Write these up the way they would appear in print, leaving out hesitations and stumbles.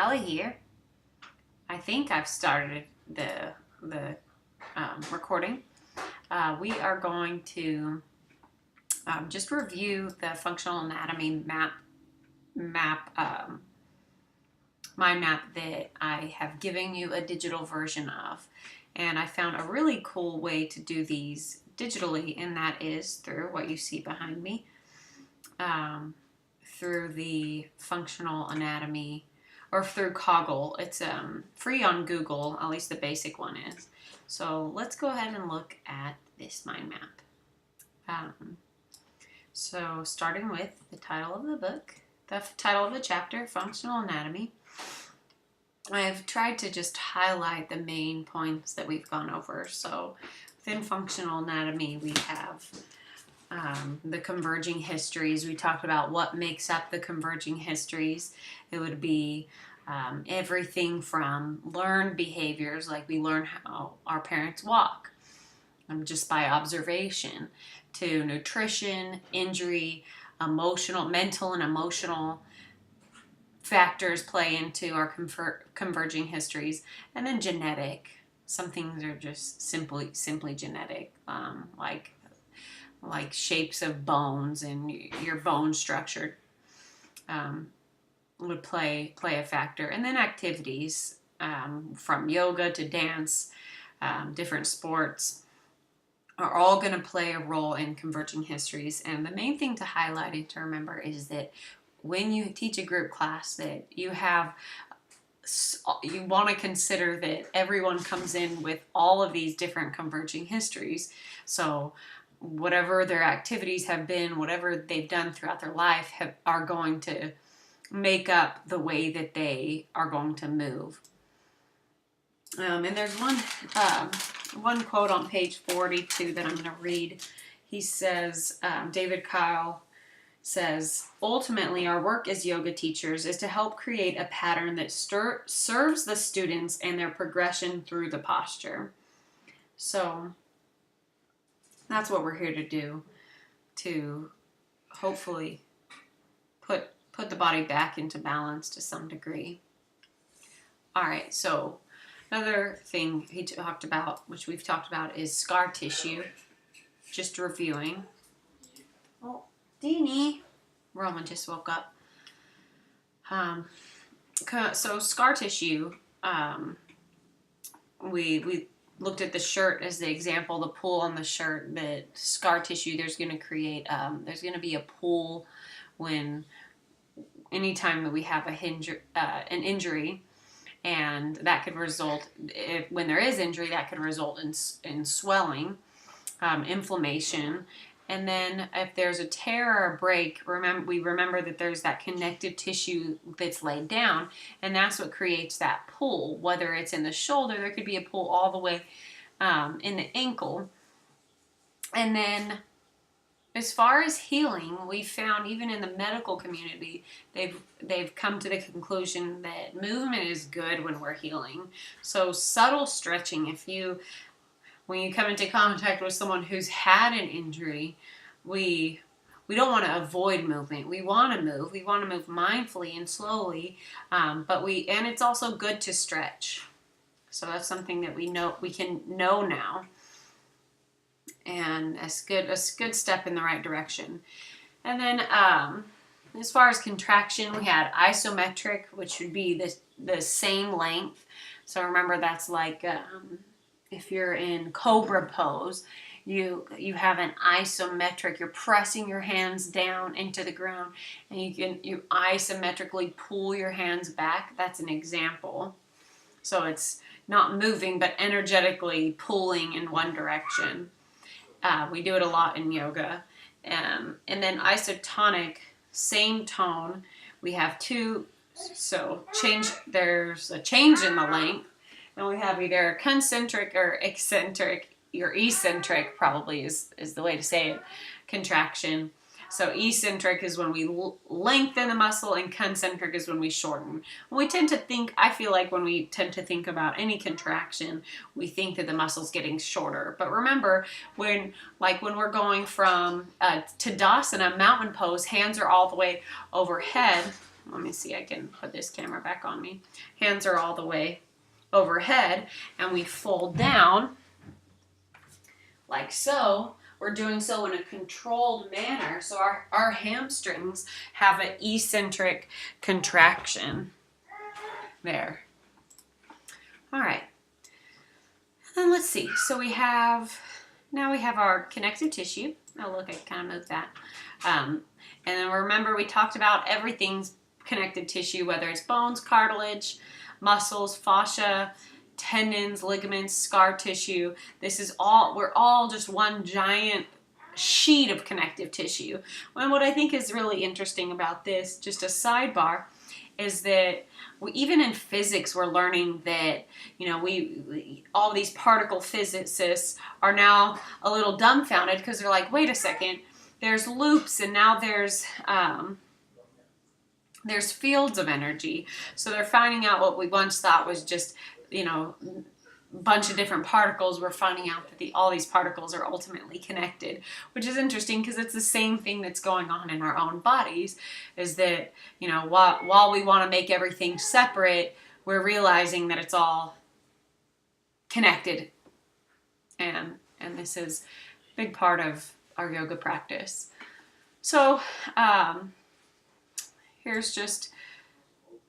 Allie here. I think I've started the recording. We are going to just review the functional anatomy mind map that I have given you a digital version of. And I found a really cool way to do these digitally, and that is through what you see behind me, through the functional anatomy, or through Coggle. It's free on Google, at least the basic one is. So let's go ahead and look at this mind map. So starting with the title of the book, the title of the chapter, Functional Anatomy, I've tried to just highlight the main points that we've gone over. So within functional anatomy, we have the converging histories. We talked about what makes up the converging histories. It would be everything from learned behaviors, like we learn how our parents walk just by observation, to nutrition, injury, mental and emotional factors play into our converging histories, and then genetic. Some things are just simply genetic, like shapes of bones and your bone structure would play a factor. And then activities, from yoga to dance, different sports, are all going to play a role in converging histories. And the main thing to highlight and to remember is that when you teach a group class, that you want to consider that everyone comes in with all of these different converging histories. So whatever their activities have been, whatever they've done throughout their life, are going to make up the way that they are going to move. And there's one quote on page 42 that I'm going to read. He says, David Kyle says, ultimately, our work as yoga teachers is to help create a pattern that serves the students and their progression through the posture. So that's what we're here to do, to hopefully put the body back into balance to some degree. All right, so another thing he talked about, which we've talked about, is scar tissue. Just reviewing. Oh, Deanie. Roman just woke up. So scar tissue, we looked at the shirt as the example, the pull on the shirt, that scar tissue, there's going to be a pull anytime that we have an injury, and that could result, when there is injury, that could result in swelling, inflammation. And then if there's a tear or a break, remember that there's that connective tissue that's laid down, and that's what creates that pull. Whether it's in the shoulder, there could be a pull all the way in the ankle. And then as far as healing, we found even in the medical community, they've come to the conclusion that movement is good when we're healing. So subtle stretching, when you come into contact with someone who's had an injury, we don't want to avoid movement. We want to move. We want to move mindfully and slowly, and it's also good to stretch. So that's something that we can know now, and a good step in the right direction. And then as far as contraction, we had isometric, which would be the same length. So remember, that's like if you're in cobra pose, you have an isometric. You're pressing your hands down into the ground, and you isometrically pull your hands back. That's an example. So it's not moving, but energetically pulling in one direction. We do it a lot in yoga. And then isotonic, same tone. We have two. So there's a change in the length. And we have either concentric or eccentric, or eccentric probably is the way to say it, contraction. So eccentric is when we lengthen the muscle, and concentric is when we shorten. I feel like when we tend to think about any contraction, we think that the muscle's getting shorter. But remember, when we're going from Tadasana, mountain pose, hands are all the way overhead, let me see, I can put this camera back on me. Hands are all the way overhead, and we fold down like so. We're doing so in a controlled manner, so our hamstrings have an eccentric contraction there. All right, and let's see. So now we have our connective tissue. Oh, look, I kind of moved that. And then remember, we talked about everything's connective tissue, whether it's bones, cartilage, muscles, fascia, tendons, ligaments, scar tissue. We're all just one giant sheet of connective tissue. And what I think is really interesting about this, just a sidebar, is that even in physics, we're learning that, all these particle physicists are now a little dumbfounded because they're like, wait a second, there's loops and now there's fields of energy. So they're finding out what we once thought was just, a bunch of different particles. We're finding out that all these particles are ultimately connected, which is interesting because it's the same thing that's going on in our own bodies, is that, while we want to make everything separate, we're realizing that it's all connected. And this is a big part of our yoga practice. So here's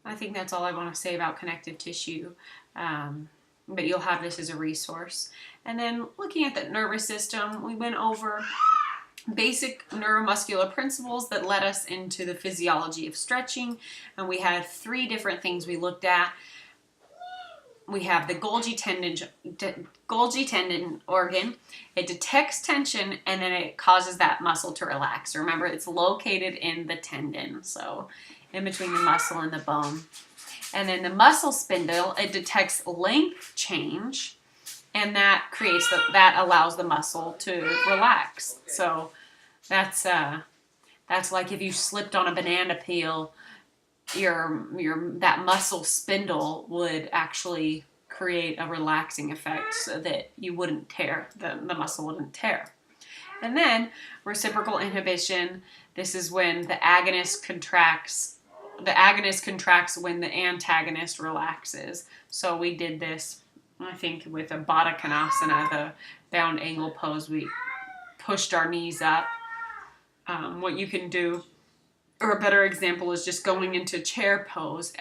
I think that's all I want to say about connective tissue. But you'll have this as a resource. And then looking at the nervous system, we went over basic neuromuscular principles that led us into the physiology of stretching. And we had 3 different things we looked at. We have the Golgi tendon organ. It detects tension and then it causes that muscle to relax. Remember, it's located in the tendon, so in between the muscle and the bone. And then the muscle spindle, it detects length change, and that allows the muscle to relax. So that's like if you slipped on a banana peel, that muscle spindle would actually create a relaxing effect so that you wouldn't tear, the muscle wouldn't tear. And then reciprocal inhibition, this is when the agonist contracts when the antagonist relaxes. So we did this, I think, with a Baddha Konasana, the bound angle pose. We pushed our knees up. What you can do, or a better example, is just going into chair pose.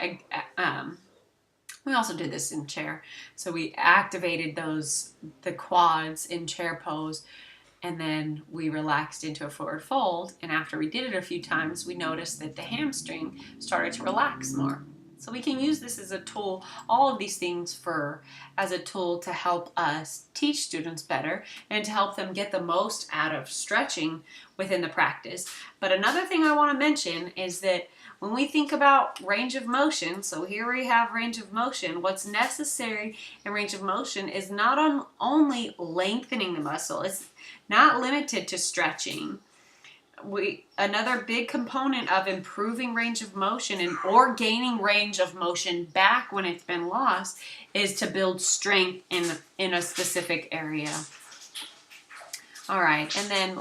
We also did this in chair. So we activated the quads in chair pose, and then we relaxed into a forward fold. And after we did it a few times, we noticed that the hamstring started to relax more. So we can use this as a tool, all of these things as a tool to help us teach students better and to help them get the most out of stretching within the practice. But another thing I want to mention is that when we think about range of motion, so here we have range of motion, what's necessary in range of motion is not only lengthening the muscle, it's not limited to stretching. Another big component of improving range of motion or gaining range of motion back when it's been lost is to build strength in a specific area. All right, and then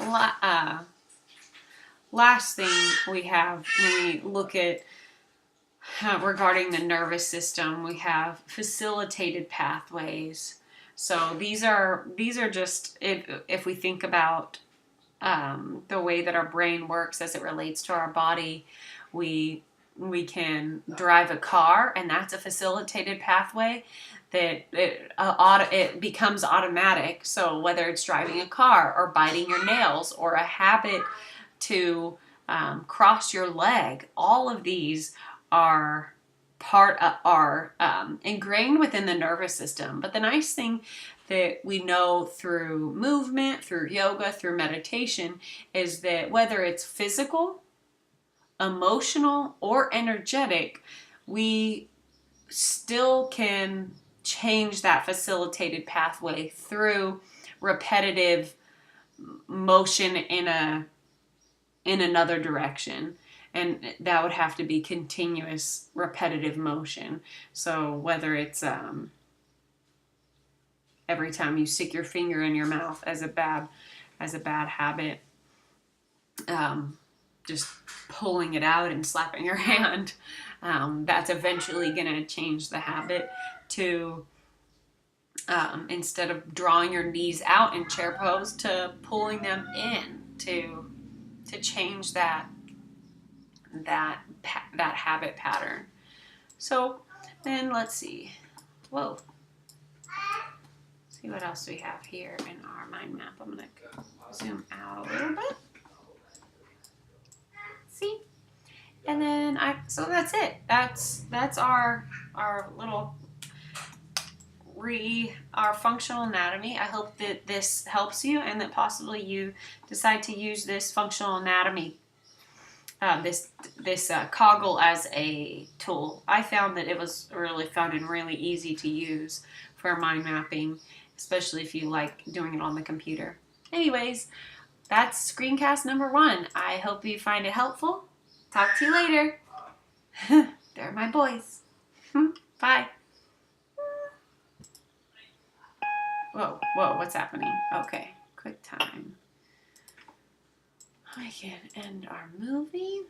last thing we have when we look at regarding the nervous system, we have facilitated pathways. So these are just, if we think about the way that our brain works as it relates to our body, we can drive a car, and that's a facilitated pathway that it becomes automatic. So whether it's driving a car or biting your nails or a habit to cross your leg, all of these are ingrained within the nervous system. But the nice thing that we know through movement, through yoga, through meditation, is that whether it's physical, emotional, or energetic, we still can change that facilitated pathway through repetitive motion in another direction. And that would have to be continuous repetitive motion. So whether it's every time you stick your finger in your mouth as a bad habit, just pulling it out and slapping your hand. That's eventually going to change the habit to, instead of drawing your knees out in chair pose, to pulling them in, to change that habit pattern. So then let's see. Whoa. See what else we have here in our mind map. I'm going to zoom out a little bit. See? And then so that's it. That's our little our functional anatomy. I hope that this helps you and that possibly you decide to use this functional anatomy, this coggle as a tool. I found that it was really fun and really easy to use for mind mapping, especially if you like doing it on the computer. Anyways, that's screencast number 1. I hope you find it helpful. Talk to you later. They're my boys. Bye. Whoa, what's happening? Okay, quick time. I can end our movie.